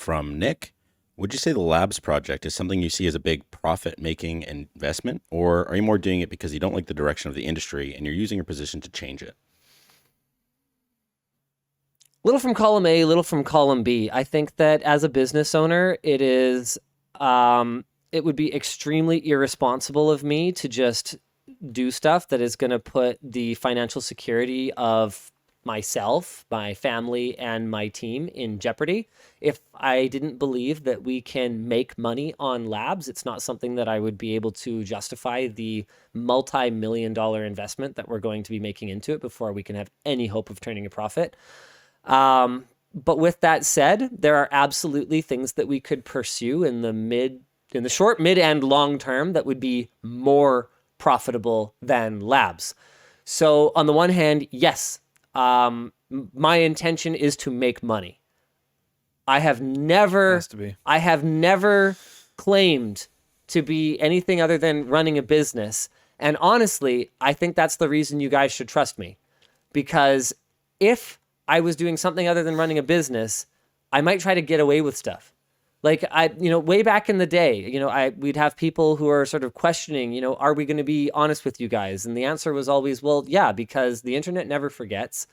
from Nick. Would you say the Labs project is something you see as a big profit-making investment, or are you more doing it because you don't like the direction of the industry and you're using your position to change it? Little from column A, little from column B. I think that as a business owner, it would be extremely irresponsible of me to just do stuff that is going to put the financial security of myself, my family, and my team in jeopardy. If I didn't believe that we can make money on labs, it's not something that I would be able to justify the multi-million-dollar investment that we're going to be making into it before we can have any hope of turning a profit. But with that said, there are absolutely things that we could pursue in the short, mid, and long term that would be more profitable than labs. So on the one hand, yes, my intention is to make money. I have never claimed to be anything other than running a business. And honestly, I think that's the reason you guys should trust me. Because if I was doing something other than running a business, I might try to get away with stuff. Like way back in the day, we'd have people who are sort of questioning, are we going to be honest with you guys? And the answer was always, well, yeah, because the internet never forgets.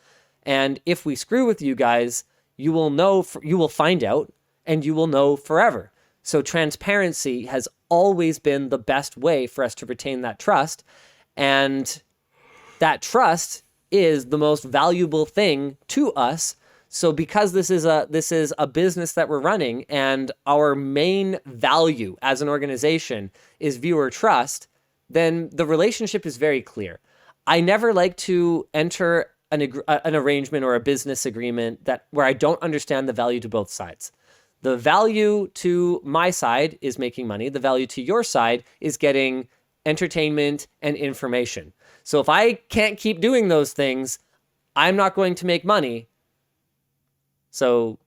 And if we screw with you guys, you will know, you will find out, and you will know forever. So transparency has always been the best way for us to retain that trust. And that trust is the most valuable thing to us. So because this is a business that we're running and our main value as an organization is viewer trust, then the relationship is very clear. I never like to enter an arrangement or a business agreement where I don't understand the value to both sides. The value to my side is making money. The value to your side is getting entertainment and information. So if I can't keep doing those things, I'm not going to make money. So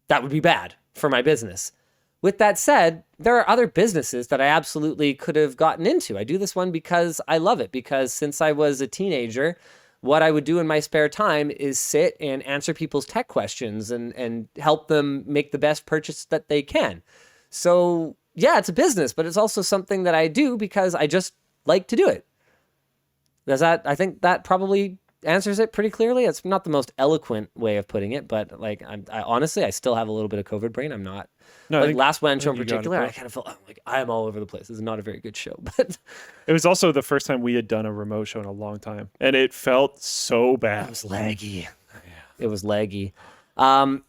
that would be bad for my business. With that said, there are other businesses that I absolutely could have gotten into. I do this one because I love it, because since I was a teenager, what I would do in my spare time is sit and answer people's tech questions and help them make the best purchase that they can. So yeah, it's a business, but it's also something that I do because I just like to do it. I think that probably answers it pretty clearly. It's not the most eloquent way of putting it, but I honestly, I still have a little bit of COVID brain. I'm not. No, last one show in particular, I kind of felt like I'm all over the place. This is not a very good show, but it was also the first time we had done a remote show in a long time, and it felt so bad. It was laggy. It was laggy.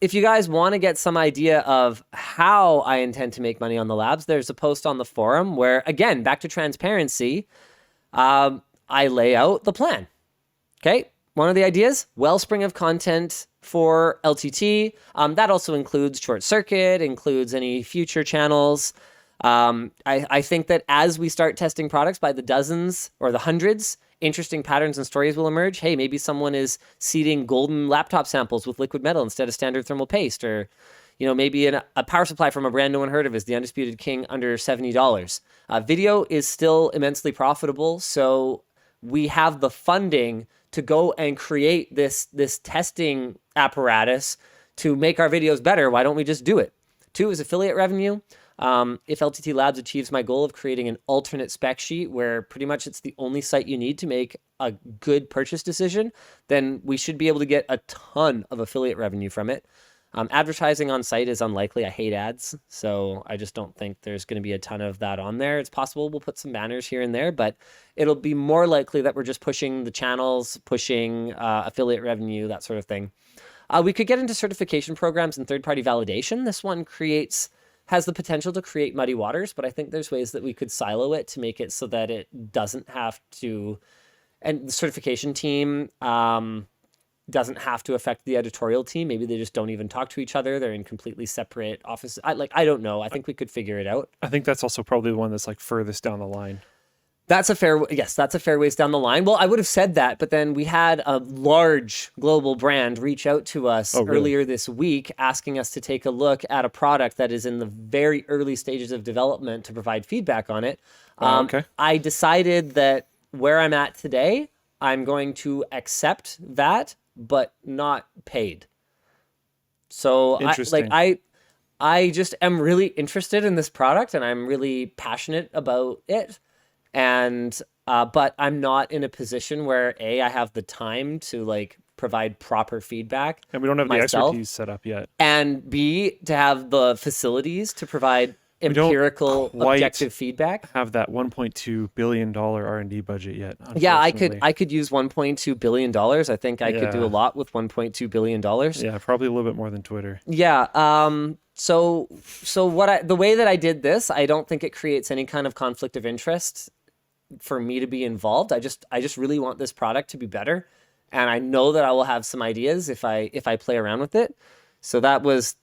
If you guys want to get some idea of how I intend to make money on the labs, there's a post on the forum where, again, back to transparency, I lay out the plan. Okay, one of the ideas, wellspring of content for LTT. That also includes Short Circuit, includes any future channels. I think that as we start testing products by the dozens or the hundreds, interesting patterns and stories will emerge. Hey, maybe someone is seeding golden laptop samples with liquid metal instead of standard thermal paste, or maybe a power supply from a brand no one heard of is the Undisputed King under $70. Video is still immensely profitable, so we have the funding to go and create this testing apparatus to make our videos better. Why don't we just do it? 2 is affiliate revenue. If LTT Labs achieves my goal of creating an alternate spec sheet where pretty much it's the only site you need to make a good purchase decision, then we should be able to get a ton of affiliate revenue from it. Advertising on site is unlikely. I hate ads, so I just don't think there's going to be a ton of that on there. It's possible we'll put some banners here and there, but it'll be more likely that we're just pushing the channels, pushing affiliate revenue, that sort of thing. We could get into certification programs and third-party validation. This one has the potential to create muddy waters, but I think there's ways that we could silo it to make it so that it doesn't have to, and the certification team doesn't have to affect the editorial team. Maybe they just don't even talk to each other. They're in completely separate offices. I don't know. I think we could figure it out. I think that's also probably the one that's furthest down the line. That's a fair ways down the line. Well, I would have said that, but then we had a large global brand reach out to us earlier this week asking us to take a look at a product that is in the very early stages of development to provide feedback on it. Okay. I decided that where I'm at today, I'm going to accept that, but not paid. So I just am really interested in this product and I'm really passionate about it. And but I'm not in a position where A, I have the time to like provide proper feedback And we don't have the myself, expertise set up yet. and B, to have the facilities to provide don't empirical, quite objective feedback. Have that $1.2 billion R&D budget yet. Yeah, Unfortunately. I could use $1.2 billion. I think I could do Yeah. a lot with $1.2 billion. Yeah, probably a little bit more than Twitter. Yeah. So the way that I did this, I don't think it creates any kind of conflict of interest for me to be involved. I just really want this product to be better, and I know that I will have some ideas if I play around with it. So that was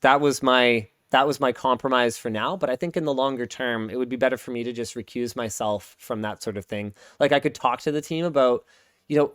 my compromise for now. But I think in the longer term, it would be better for me to just recuse myself from that sort of thing. Like I could talk to the team about,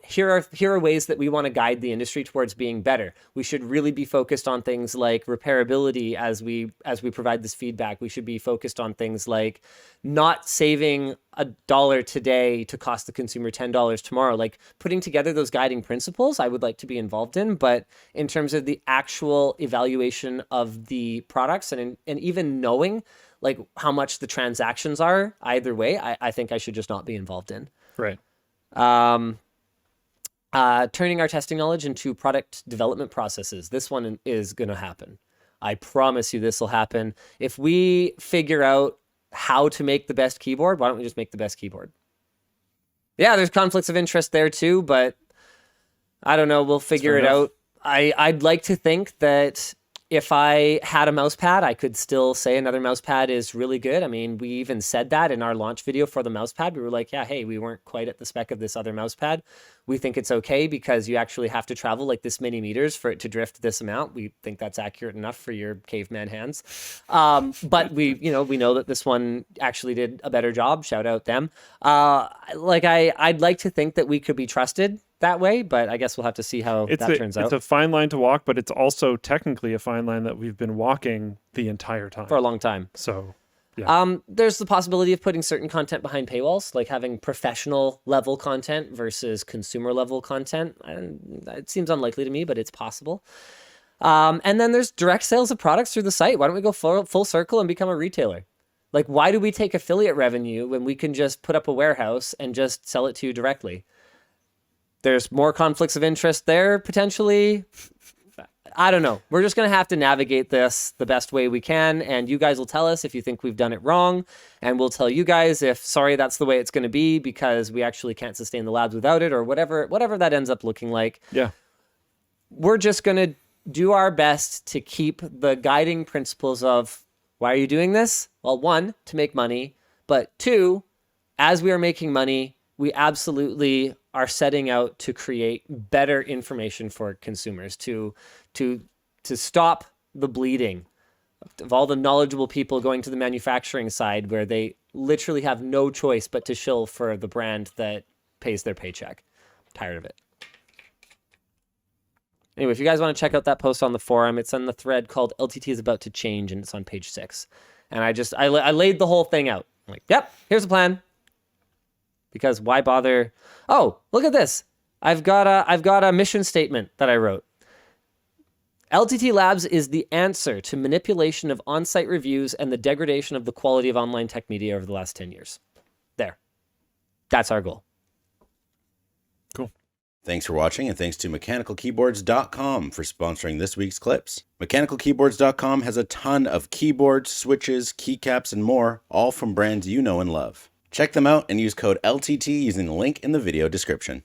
here are ways that we want to guide the industry towards being better. We should really be focused on things like repairability as we provide this feedback. We should be focused on things like not saving $1 today to cost the consumer $10 tomorrow. Like putting together those guiding principles, I would like to be involved in. But in terms of the actual evaluation of the products and even knowing like how much the transactions are either way, I think I should just not be involved in. Right. Turning our testing knowledge into product development processes. This one is going to happen. I promise you this will happen. If we figure out how to make the best keyboard, why don't we just make the best keyboard? Yeah, there's conflicts of interest there too, but I don't know. We'll figure it out. I'd like to think that if I had a mouse pad, I could still say another mouse pad is really good. I mean, we even said that in our launch video for the mouse pad. We were like, yeah, hey, we weren't quite at the spec of this other mouse pad. We think it's okay because you actually have to travel like this many meters for it to drift this amount. We think that's accurate enough for your caveman hands. But we know that this one actually did a better job. Shout out them. I'd like to think that we could be trusted that way, but I guess we'll have to see how that turns out. It's a fine line to walk, but it's also technically a fine line that we've been walking the entire time. For a long time. So, yeah. There's the possibility of putting certain content behind paywalls, like having professional level content versus consumer level content. It seems unlikely to me, but it's possible. And then there's direct sales of products through the site. Why don't we go full circle and become a retailer? Like, why do we take affiliate revenue when we can just put up a warehouse and just sell it to you directly? There's more conflicts of interest there, potentially. I don't know. We're just going to have to navigate this the best way we can. And you guys will tell us if you think we've done it wrong. And we'll tell you guys if, sorry, that's the way it's going to be because we actually can't sustain the labs without it or whatever that ends up looking like. Yeah. We're just going to do our best to keep the guiding principles of why are you doing this? Well, one, to make money. But two, as we are making money, we absolutely are setting out to create better information for consumers, to stop the bleeding of all the knowledgeable people going to the manufacturing side where they literally have no choice but to shill for the brand that pays their paycheck. I'm tired of it. Anyway, if you guys want to check out that post on the forum, it's on the thread called LTT is about to change, and it's on page 6. And I laid the whole thing out. I'm like, yep, here's the plan. Because why bother? Oh, look at this. I've got a mission statement that I wrote. LTT Labs is the answer to manipulation of on-site reviews and the degradation of the quality of online tech media over the last 10 years. There. That's our goal. Cool. Thanks for watching, and thanks to mechanicalkeyboards.com for sponsoring this week's clips. Mechanicalkeyboards.com has a ton of keyboards, switches, keycaps, and more, all from brands you know and love. Check them out and use code LTT using the link in the video description.